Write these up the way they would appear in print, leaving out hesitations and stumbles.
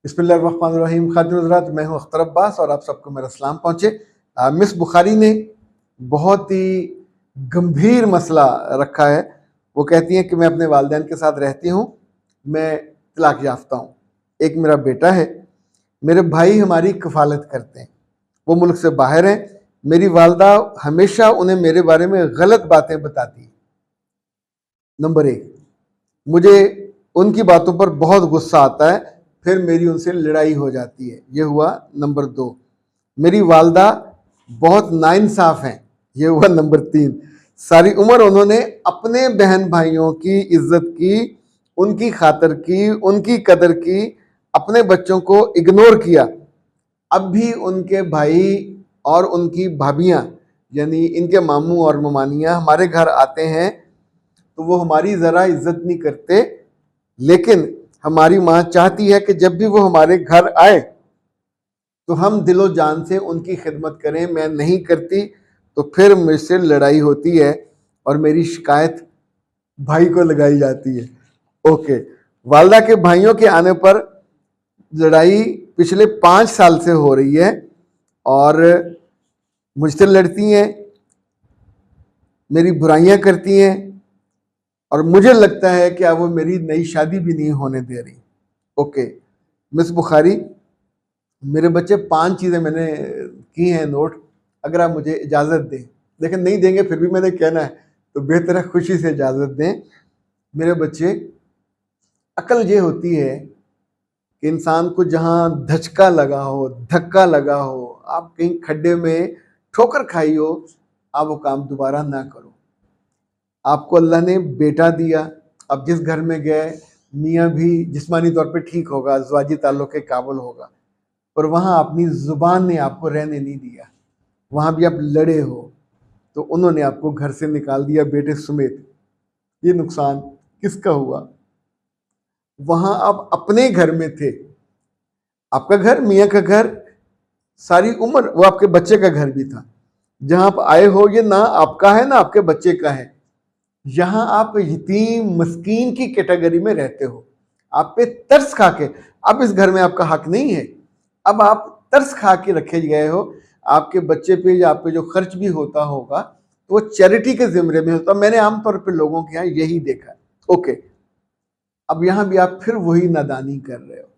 बिस्मिल्लाहिर्रहमानिर्रहीम। खातिन हज़रात, मैं हूँ अख्तर अब्बास और आप सबको मेरा सलाम पहुँचे। मिस बुखारी ने बहुत ही गंभीर मसला रखा है। वो कहती हैं कि मैं अपने वालिदैन के साथ रहती हूँ, मैं तलाक याफ्ता हूँ, एक मेरा बेटा है, मेरे भाई हमारी कफ़ालत करते हैं, वो मुल्क से बाहर हैं, मेरी वालदा हमेशा उन्हें मेरे बारे में गलत बातें बताती है। नंबर एक, मुझे उनकी बातों पर बहुत गुस्सा आता है, फिर मेरी उनसे लड़ाई हो जाती है। ये हुआ नंबर दो। मेरी वालदा बहुत नाइंसाफ हैं। ये हुआ नंबर तीन। सारी उम्र उन्होंने अपने बहन भाइयों की इज्जत की, उनकी खातर की, उनकी कदर की, अपने बच्चों को इग्नोर किया। अब भी उनके भाई और उनकी भाभियां यानी इनके मामू और ममानियां हमारे घर आते हैं तो वो हमारी ज़रा इज्जत नहीं करते, लेकिन हमारी माँ चाहती है कि जब भी वो हमारे घर आए तो हम दिलो जान से उनकी खिदमत करें। मैं नहीं करती तो फिर मुझसे लड़ाई होती है और मेरी शिकायत भाई को लगाई जाती है। ओके, वालदा के भाइयों के आने पर लड़ाई पिछले 5 साल से हो रही है और मुझसे लड़ती हैं, मेरी बुराइयां करती हैं और मुझे लगता है कि अब वो मेरी नई शादी भी नहीं होने दे रही। ओके मिस बुखारी, मेरे बच्चे 5 चीज़ें मैंने की हैं नोट, अगर आप मुझे इजाज़त दें। लेकिन नहीं देंगे फिर भी मैंने कहना है तो बेहतर है खुशी से इजाज़त दें। मेरे बच्चे, अकल ये होती है कि इंसान को जहाँ धचका लगा हो, धक्का लगा हो, आप कहीं खड्डे में ठोकर खाई हो, आप वो काम दोबारा ना करो। आपको अल्लाह ने बेटा दिया, अब जिस घर में गए मियाँ भी जिस्मानी तौर पे ठीक होगा, ज़वाजी ताल्लुक़ के काबिल होगा, पर वहाँ अपनी ज़ुबान ने आपको रहने नहीं दिया, वहाँ भी आप लड़े हो तो उन्होंने आपको घर से निकाल दिया बेटे समेत। ये नुकसान किसका हुआ? वहाँ आप अपने घर में थे, आपका घर, मियाँ का घर, सारी उम्र वो आपके बच्चे का घर भी था। जहाँ आप आए हो ये ना आपका है ना आपके बच्चे का है, यहाँ आप यतीम मस्कीन की कैटेगरी में रहते हो। आप पे तरस खा के, अब इस घर में आपका हक नहीं है, अब आप तरस खा के रखे गए हो। आपके बच्चे पे या आप पे जो खर्च भी होता होगा तो वो चैरिटी के जिम्मे में होता। मैंने आमतौर पर लोगों के यहाँ यही देखा है। ओके, अब यहाँ भी आप फिर वही नादानी कर रहे हो।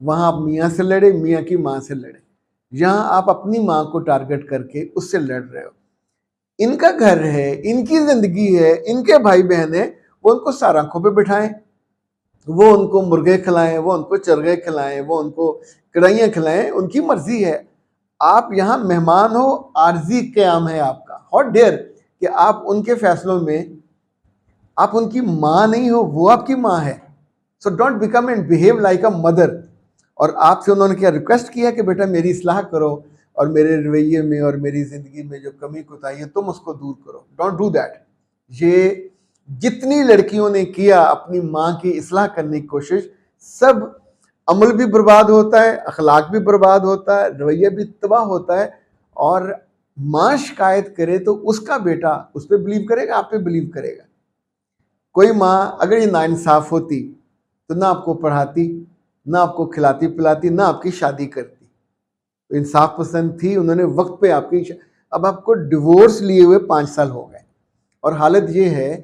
वहाँ आप मियाँ से लड़े, मियाँ की माँ से लड़े, यहाँ आप अपनी माँ को टारगेट करके उससे लड़ रहे हो। इनका घर है, इनकी जिंदगी है, इनके भाई बहन है, वो उनको सारांखों पे बिठाएं, वो उनको मुर्गे खिलाएं, वो उनको चरगे खिलाएं, वो उनको कढ़ाइयाँ खिलाएं, उनकी मर्जी है। आप यहाँ मेहमान हो, आर्जी क़याम है आपका। हाउ डेयर कि आप उनके फैसलों में, आप उनकी माँ नहीं हो, वो आपकी माँ है। So don't become and behave like a mother. और आपसे उन्होंने क्या रिक्वेस्ट किया कि बेटा मेरी इस्लाह करो और मेरे रवैये में और मेरी ज़िंदगी में जो कमी कोताही है तुम उसको दूर करो। Don't do that. ये जितनी लड़कियों ने किया अपनी माँ की इस्लाह करने की कोशिश, सब अमल भी बर्बाद होता है, अखलाक भी बर्बाद होता है, रवैया भी तबाह होता है। और माँ शिकायत करे तो उसका बेटा उस पर बिलीव करेगा, आप पे बिलीव करेगा। कोई माँ अगर ये नाइंसाफ होती तो ना आपको पढ़ाती, ना आपको खिलाती पिलाती, ना आपकी शादी करती। तो इंसाफ पसंद थी, उन्होंने वक्त पे आपकी अब आपको डिवोर्स लिए हुए 5 साल हो गए और हालत ये है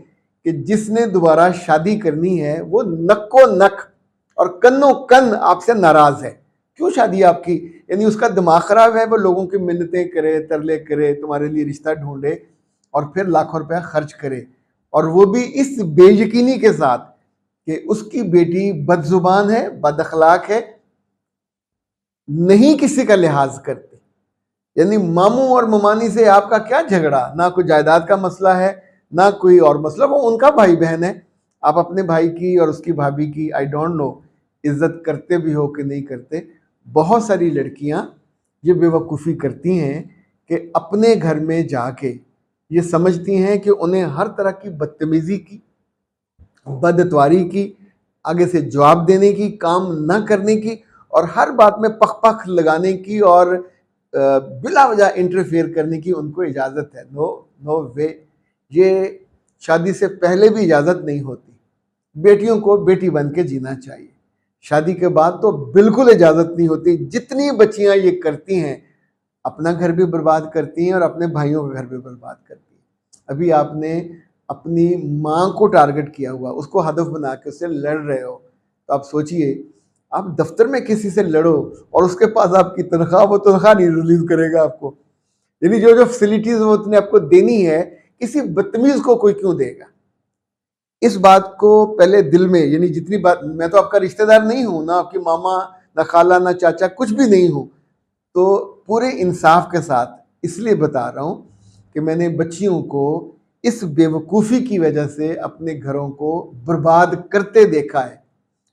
कि जिसने दोबारा शादी करनी है वो नक्को नक और कन्नो कन आपसे नाराज है। क्यों शादी आपकी? यानी उसका दिमाग खराब है, वो लोगों की मिन्नतें करे, तरले करे, तुम्हारे लिए रिश्ता ढूंढे और फिर लाखों रुपया खर्च करे, और वो भी इस बेयकीनी के साथ कि उसकी बेटी बदजुबान है, बदअखलाक है, नहीं किसी का लिहाज करते। यानी मामू और ममानी से आपका क्या झगड़ा? ना कोई जायदाद का मसला है, ना कोई और मसला, वो उनका भाई बहन है। आप अपने भाई की और उसकी भाभी की आई डोंट नो इज्जत करते भी हो कि नहीं करते। बहुत सारी लड़कियां ये बेवकूफ़ी करती हैं कि अपने घर में जाके ये समझती हैं कि उन्हें हर तरह की बदतमीज़ी की, बदतवारी की, आगे से जवाब देने की, काम ना करने की और हर बात में पख पख लगाने की और बिला वजह इंटरफेयर करने की उनको इजाज़त है। नो नो वे, ये शादी से पहले भी इजाज़त नहीं होती। बेटियों को बेटी बन के जीना चाहिए। शादी के बाद तो बिल्कुल इजाज़त नहीं होती। जितनी बच्चियां ये करती हैं, अपना घर भी बर्बाद करती हैं और अपने भाइयों का घर भी बर्बाद करती हैं। अभी आपने अपनी माँ को टारगेट किया हुआ, उसको हदफ बना के उससे लड़ रहे हो, तो आप सोचिए, आप दफ्तर में किसी से लड़ो और उसके पास आपकी तनख्वाह, वो तनख्वाह नहीं रिलीज करेगा आपको। यानी जो जो फैसिलिटीज वो उसने आपको देनी है, किसी बदतमीज को कोई क्यों देगा? इस बात को पहले दिल में, यानी जितनी बात, मैं तो आपका रिश्तेदार नहीं हूं ना, आपकी मामा ना खाला ना चाचा, कुछ भी नहीं हूं, तो पूरे इंसाफ के साथ इसलिए बता रहा हूं कि मैंने बच्चियों को इस बेवकूफ़ी की वजह से अपने घरों को बर्बाद करते देखा है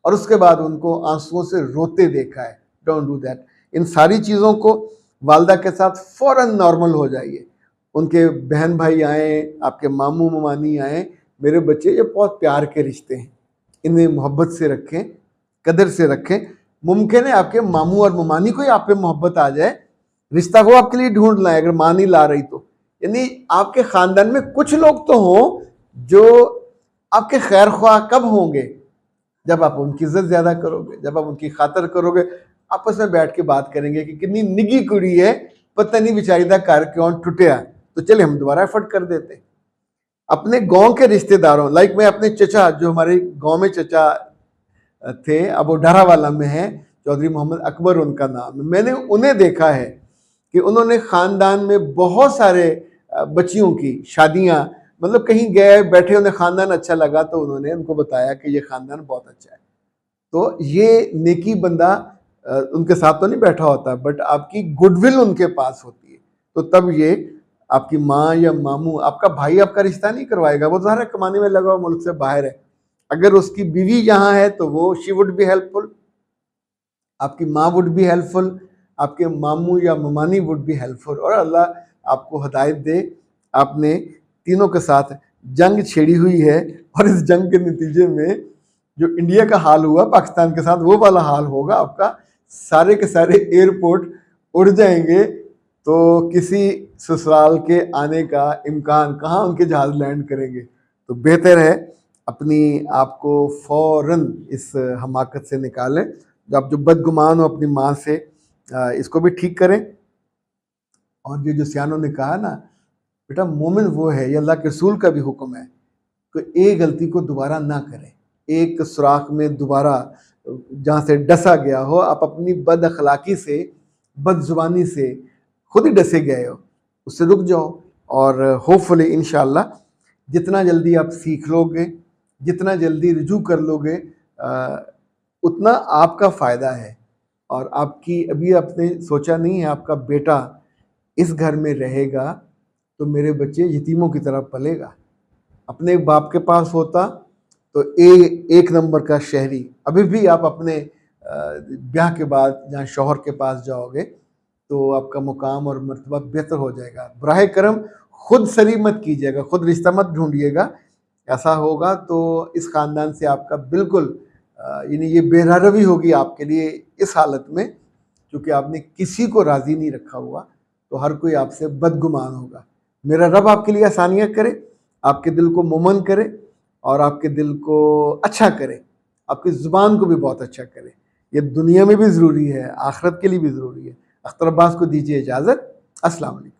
और उसके बाद उनको आंसुओं से रोते देखा है। Don't do that. इन सारी चीज़ों को वालदा के साथ फ़ौरन नॉर्मल हो जाइए। उनके बहन भाई आए, आपके मामू ममानी आए, मेरे बच्चे ये बहुत प्यार के रिश्ते हैं, इन्हें मोहब्बत से रखें, कदर से रखें। मुमकिन है आपके मामू और ममानी को ही आप पे मोहब्बत आ जाए, रिश्ता को आपके लिए ढूंढ लाए अगर माँ नहीं ला रही तो। यानी आपके ख़ानदान में कुछ लोग तो हों जो आपके खैर ख्वाह कब होंगे? जब आप उनकी इज्जत ज़्यादा करोगे, जब आप उनकी खातर करोगे, आपस में बैठ के बात करेंगे कि कितनी निगी कुड़ी है, पता नहीं बेचारी दा घर क्यों टूटिया, तो चले हम दोबारा एफर्ट कर देते। अपने गांव के रिश्तेदारों, लाइक मैं अपने चचा, जो हमारे गांव में चचा थे, अब वो डरावाला में है, चौधरी मोहम्मद अकबर उनका नाम है, मैंने उन्हें देखा है कि उन्होंने ख़ानदान में बहुत सारे बच्चियों की शादियां, मतलब कहीं गए बैठे, उन्हें ख़ानदान अच्छा लगा तो उन्होंने उनको बताया कि ये ख़ानदान बहुत अच्छा है। तो ये नेकी बंदा उनके साथ तो नहीं बैठा होता, बट आपकी गुडविल उनके पास होती है, तो तब ये आपकी माँ या मामू, आपका भाई आपका रिश्ता नहीं करवाएगा, वो ज़ाहिर है कमाने में लगा हुआ, मुल्क से बाहर है। अगर उसकी बीवी यहाँ है तो वो शी वुड बी हेल्पफुल, आपकी माँ वुड बी हेल्पफुल, आपके मामू या ममानी वुड बी हेल्पफुल, और अल्लाह आपको हदायत दे। आपने तीनों के साथ जंग छेड़ी हुई है और इस जंग के नतीजे में जो इंडिया का हाल हुआ पाकिस्तान के साथ, वो वाला हाल होगा आपका। सारे के सारे एयरपोर्ट उड़ जाएंगे, तो किसी ससुराल के आने का इम्कान, कहाँ उनके जहाज लैंड करेंगे? तो बेहतर है अपनी आपको फ़ौरन इस हमाकत से निकालें। आप जो बदगुमान हो अपनी माँ से, इसको भी ठीक करें। और ये जो सियानों ने कहा ना, बेटा मोमिन वो है, ये अल्लाह के रसूल का भी हुक्म है कि एक गलती को दोबारा ना करें। एक सुराख में दोबारा जहाँ से डसा गया हो, आप अपनी बद अखलाकी से, बद जुबानी से खुद ही डसे गए हो, उससे रुक जाओ। और होपफुली इंशाअल्लाह जितना जल्दी आप सीख लोगे, जितना जल्दी रुजू कर लोगे, उतना आपका फ़ायदा है। और आपकी, अभी आपने सोचा नहीं है, आपका बेटा इस घर में रहेगा तो मेरे बच्चे यतीमों की तरह पलेगा। अपने बाप के पास होता तो एक नंबर का शहरी। अभी भी आप अपने ब्याह के बाद जहाँ शौहर के पास जाओगे तो आपका मुकाम और मर्तबा बेहतर हो जाएगा। बराह करम खुद सरी मत कीजिएगा, खुद रिश्ता मत ढूंढिएगा। ऐसा होगा तो इस ख़ानदान से आपका बिल्कुल यानी ये बेरहरवी होगी आपके लिए इस हालत में, क्योंकि आपने किसी को राज़ी नहीं रखा हुआ, तो हर कोई आपसे बदगुमान होगा। मेरा रब आपके लिए आसानियाँ करे, आपके दिल को मुमन करे और आपके दिल को अच्छा करे, आपकी ज़ुबान को भी बहुत अच्छा करे। ये दुनिया में भी ज़रूरी है, आखिरत के लिए भी ज़रूरी है। अख्तर अब्बास को दीजिए इजाज़त। अस्सलाम वालेकुम।